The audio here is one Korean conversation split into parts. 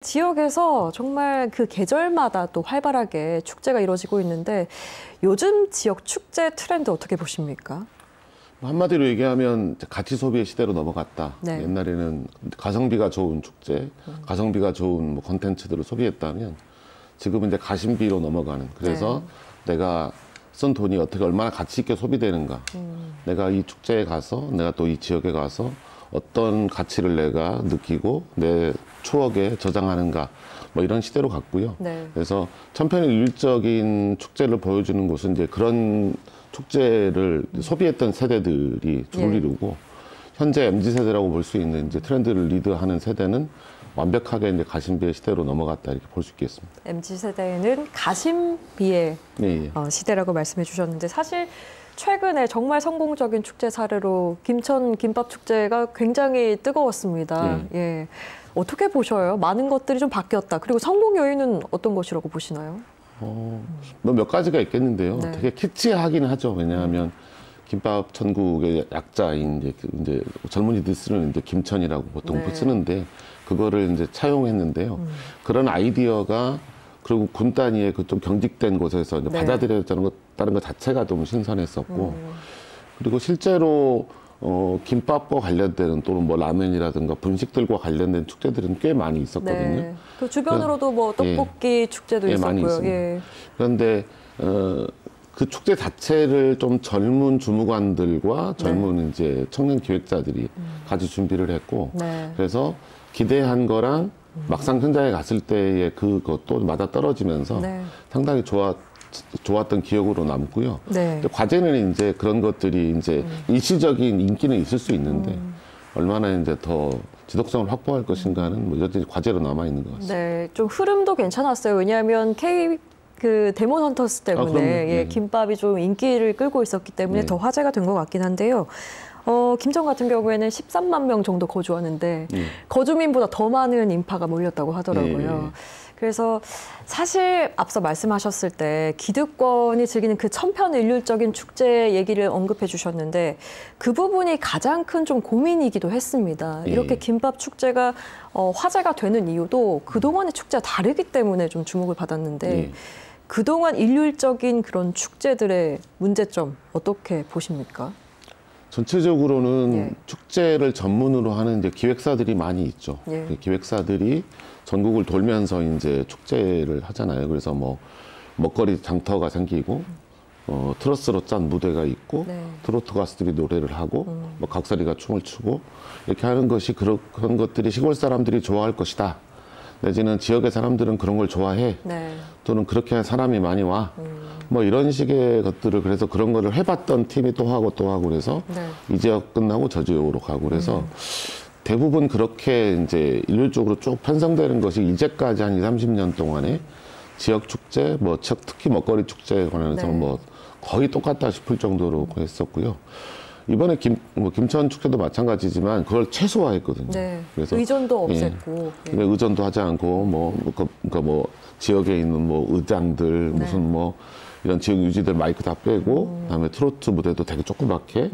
지역에서 정말 그 계절마다 또 활발하게 축제가 이루어지고 있는데 요즘 지역 축제 트렌드 어떻게 보십니까? 한마디로 얘기하면 가치 소비의 시대로 넘어갔다. 네. 옛날에는 가성비가 좋은 축제, 가성비가 좋은 뭐 콘텐츠들을 소비했다면 지금은 이제 가심비로 넘어가는. 그래서 내가 쓴 돈이 어떻게 얼마나 가치 있게 소비되는가. 내가 이 축제에 가서 내가 또 이 지역에 가서 어떤 가치를 내가 느끼고 내 추억에 저장하는가 뭐 이런 시대로 갔고요. 네. 그래서 천편일률적인 축제를 보여주는 곳은 이제 그런 축제를 소비했던 세대들이 주를 이루고 현재 MZ세대라고 볼 수 있는 이제 트렌드를 리드하는 세대는 완벽하게 이제 가심비의 시대로 넘어갔다 이렇게 볼 수 있겠습니다. MZ세대는 가심비의 시대라고 말씀해 주셨는데 사실 최근에 정말 성공적인 축제 사례로 김천 김밥 축제가 굉장히 뜨거웠습니다. 예. 어떻게 보셔요? 많은 것들이 좀 바뀌었다. 그리고 성공 요인은 어떤 것이라고 보시나요? 뭐 몇 가지가 있겠는데요. 네. 되게 키치하긴 하죠. 왜냐하면 김밥 천국의 약자인 이제 젊은이들 쓰는 이제 김천이라고 보통 쓰는데 그거를 이제 차용했는데요. 그런 아이디어가 그리고 군 단위의 그 좀 경직된 곳에서 이제 받아들여졌다는 것 자체가 좀 신선했었고 그리고 실제로 김밥과 관련되는 또는 뭐 라면이라든가 분식들과 관련된 축제들은 꽤 많이 있었거든요. 네. 그 주변으로도 뭐 떡볶이 축제도 있었고요. 많이 있습니다. 그런데 그 축제 자체를 좀 젊은 주무관들과 젊은 이제 청년 기획자들이 같이 준비를 했고 그래서 기대한 거랑 막상 현장에 갔을 때의 그것도 맞아떨어지면서 상당히 좋았던 기억으로 남고요. 과제는 이제 그런 것들이 이제 일시적인 인기는 있을 수 있는데 얼마나 이제 더 지속성을 확보할 것인가는 뭐 여전히 과제로 남아 있는 것 같습니다. 네, 좀 흐름도 괜찮았어요. 왜냐하면 그 데몬 헌터스 때문에 김밥이 좀 인기를 끌고 있었기 때문에 더 화제가 된 것 같긴 한데요. 김천 같은 경우에는 13만 명 정도 거주하는데 거주민보다 더 많은 인파가 몰렸다고 하더라고요. 그래서 사실 앞서 말씀하셨을 때 기득권이 즐기는 그 천편일률적인 축제 얘기를 언급해 주셨는데 그 부분이 가장 큰 좀 고민이기도 했습니다. 이렇게 김밥 축제가 화제가 되는 이유도 그동안의 축제와 다르기 때문에 좀 주목을 받았는데 그동안 일률적인 그런 축제들의 문제점 어떻게 보십니까? 전체적으로는 축제를 전문으로 하는 이제 기획사들이 많이 있죠. 그 기획사들이 전국을 돌면서 이제 축제를 하잖아요. 그래서 뭐 먹거리 장터가 생기고 트러스로 짠 무대가 있고 트로트 가수들이 노래를 하고 뭐 각설이가 춤을 추고 이렇게 하는 것이 그런 것들이 시골 사람들이 좋아할 것이다. 내지는 지역의 사람들은 그런 걸 좋아해. 또는 그렇게 한 사람이 많이 와. 뭐 이런 식의 것들을 그래서 그런 거를 해봤던 팀이 또 하고 그래서 이 지역 끝나고 저 지역으로 가고 그래서 대부분 그렇게 이제 일률적으로 쭉 편성되는 것이 이제까지 한 20, 30년 동안에 지역 축제, 뭐 특히 먹거리 축제에 관해서 뭐 거의 똑같다 싶을 정도로 했었고요. 이번에 김천 축제도 마찬가지지만 그걸 최소화했거든요. 그래서 의전도 없앴고, 의전도 하지 않고 그러니까 뭐 지역에 있는 뭐 의장들 무슨 뭐 이런 지역 유지들 마이크 다 빼고 그다음에 트로트 무대도 되게 조그맣게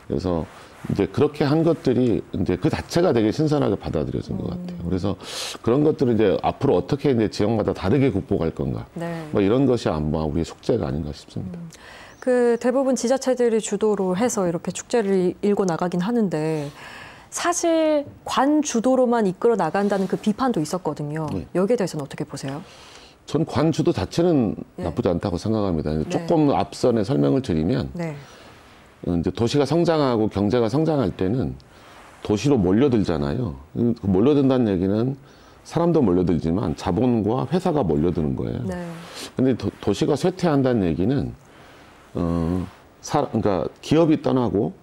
그래서 이제 그렇게 한 것들이 이제 그 자체가 되게 신선하게 받아들여진 것 같아요. 그래서 그런 것들을 이제 앞으로 어떻게 이제 지역마다 다르게 극복할 건가 뭐 이런 것이 아마 우리의 숙제가 아닌가 싶습니다. 그 대부분 지자체들이 주도로 해서 이렇게 축제를 일궈 나가긴 하는데 사실 관 주도로만 이끌어 나간다는 그 비판도 있었거든요. 여기에 대해서는 어떻게 보세요? 전 관 주도 자체는 나쁘지 않다고 생각합니다. 조금 앞선에 설명을 드리면 이제 도시가 성장하고 경제가 성장할 때는 도시로 몰려들잖아요. 몰려든다는 얘기는 사람도 몰려들지만 자본과 회사가 몰려드는 거예요. 근데 도시가 쇠퇴한다는 얘기는 그러니까 기업이 떠나고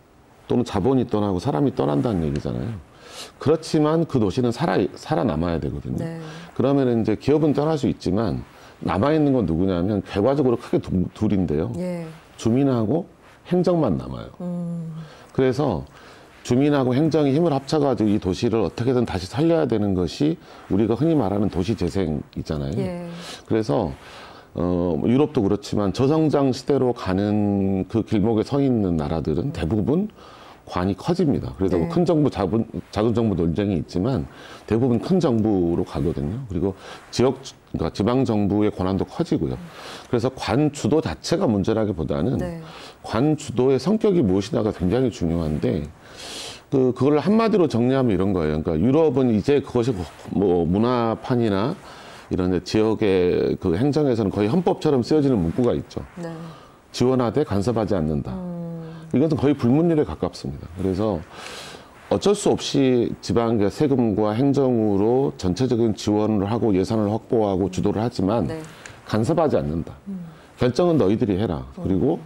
또는 자본이 떠나고 사람이 떠난다는 얘기잖아요. 그렇지만 그 도시는 살아남아야 되거든요. 그러면 이제 기업은 떠날 수 있지만 남아있는 건 누구냐면 결과적으로 크게 둘인데요. 주민하고 행정만 남아요. 그래서 주민하고 행정이 힘을 합쳐가지고 이 도시를 어떻게든 다시 살려야 되는 것이 우리가 흔히 말하는 도시 재생이잖아요. 그래서 유럽도 그렇지만 저성장 시대로 가는 그 길목에 서 있는 나라들은 대부분 관이 커집니다. 그래서 네. 큰 정부, 작은 정부 논쟁이 있지만 대부분 큰 정부로 가거든요. 그리고 그러니까 지방 정부의 권한도 커지고요. 그래서 관 주도 자체가 문제라기보다는 네. 관 주도의 성격이 무엇이냐가 굉장히 중요한데 그걸 한마디로 정리하면 이런 거예요. 그러니까 유럽은 이제 그것이 뭐 문화판이나 이런 지역의 그 행정에서는 거의 헌법처럼 쓰여지는 문구가 있죠. 네. 지원하되 간섭하지 않는다. 이것은 거의 불문율에 가깝습니다. 그래서 어쩔 수 없이 지방 세금과 행정으로 전체적인 지원을 하고 예산을 확보하고 주도를 하지만 네. 간섭하지 않는다. 결정은 너희들이 해라. 그리고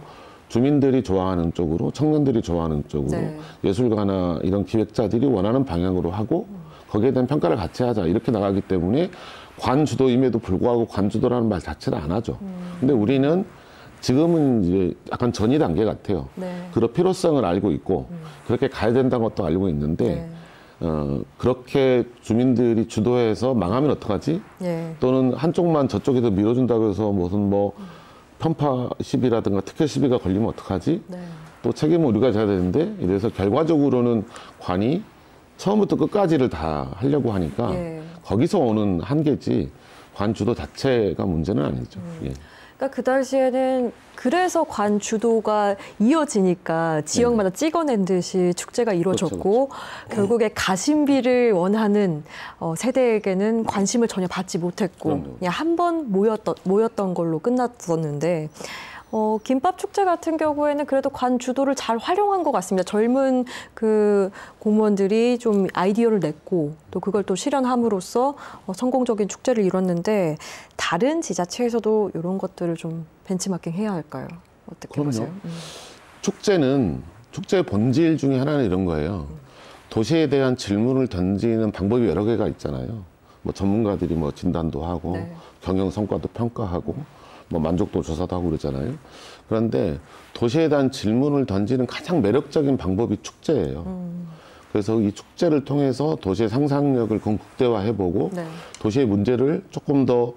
주민들이 좋아하는 쪽으로, 청년들이 좋아하는 쪽으로 네. 예술가나 이런 기획자들이 원하는 방향으로 하고 거기에 대한 평가를 같이 하자. 이렇게 나가기 때문에 관주도임에도 불구하고 관주도라는 말 자체를 안 하죠. 근데 우리는 지금은 이제 약간 전이 단계 같아요. 네. 그런 필요성을 알고 있고 그렇게 가야 된다는 것도 알고 있는데 네. 그렇게 주민들이 주도해서 망하면 어떡하지? 네. 또는 한쪽만 저쪽에서 밀어준다고 해서 무슨 뭐 편파 시비라든가 특혜 시비가 걸리면 어떡하지? 네. 또 책임은 우리가 져야 되는데 이래서 결과적으로는 관이 처음부터 끝까지를 다 하려고 하니까 네. 거기서 오는 한계지 관 주도 자체가 문제는 아니죠. 예. 그러니까 그 당시에는 그래서 관 주도가 이어지니까 지역마다 찍어낸 듯이 축제가 이루어졌고 그렇죠. 결국에 가심비를 원하는 세대에게는 관심을 전혀 받지 못했고 그냥 한 번 모였던 걸로 끝났었는데 김밥 축제 같은 경우에는 그래도 관 주도를 잘 활용한 것 같습니다. 젊은 그 공무원들이 좀 아이디어를 냈고 또 그걸 또 실현함으로써 성공적인 축제를 이뤘는데 다른 지자체에서도 이런 것들을 좀 벤치마킹 해야 할까요? 어떻게 그럼요. 보세요? 축제의 본질 중에 하나는 이런 거예요. 도시에 대한 질문을 던지는 방법이 여러 개가 있잖아요. 뭐 전문가들이 뭐 진단도 하고 네. 경영 성과도 평가하고 뭐 만족도 조사도 하고 그러잖아요. 그런데 도시에 대한 질문을 던지는 가장 매력적인 방법이 축제예요. 그래서 이 축제를 통해서 도시의 상상력을 극대화해보고 네. 도시의 문제를 조금 더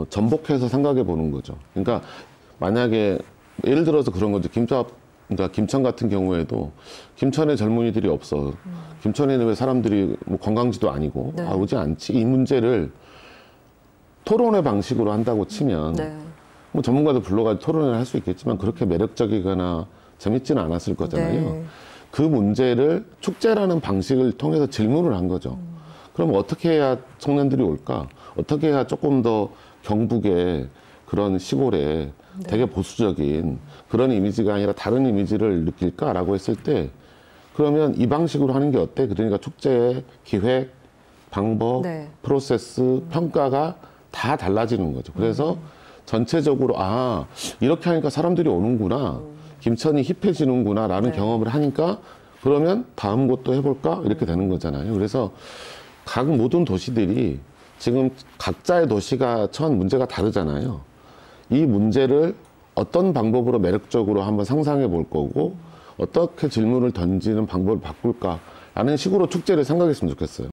전복해서 생각해 보는 거죠. 그러니까 만약에 예를 들어서 그런 거죠. 그러니까 김천 같은 경우에도 김천에 젊은이들이 없어. 김천에는 왜 사람들이 뭐 관광지도 아니고 네. 오지 않지? 이 문제를 토론회 방식으로 한다고 치면 네. 뭐 전문가들 불러가지고 토론을 할 수 있겠지만 그렇게 매력적이거나 재밌지는 않았을 거잖아요. 네. 그 문제를 축제라는 방식을 통해서 질문을 한 거죠. 그럼 어떻게 해야 청년들이 올까? 어떻게 해야 조금 더 경북의 그런 시골에 네. 되게 보수적인 그런 이미지가 아니라 다른 이미지를 느낄까라고 했을 때 그러면 이 방식으로 하는 게 어때? 그러니까 축제의 기획, 방법, 네. 프로세스, 평가가 다 달라지는 거죠. 그래서 전체적으로 이렇게 하니까 사람들이 오는구나. 김천이 힙해지는구나 라는 네. 경험을 하니까 그러면 다음 곳도 해볼까? 이렇게 되는 거잖아요. 그래서 각 모든 도시들이 지금 각자의 도시가 처한 문제가 다르잖아요. 이 문제를 어떤 방법으로 매력적으로 한번 상상해 볼 거고 어떻게 질문을 던지는 방법을 바꿀까 라는 식으로 축제를 생각했으면 좋겠어요.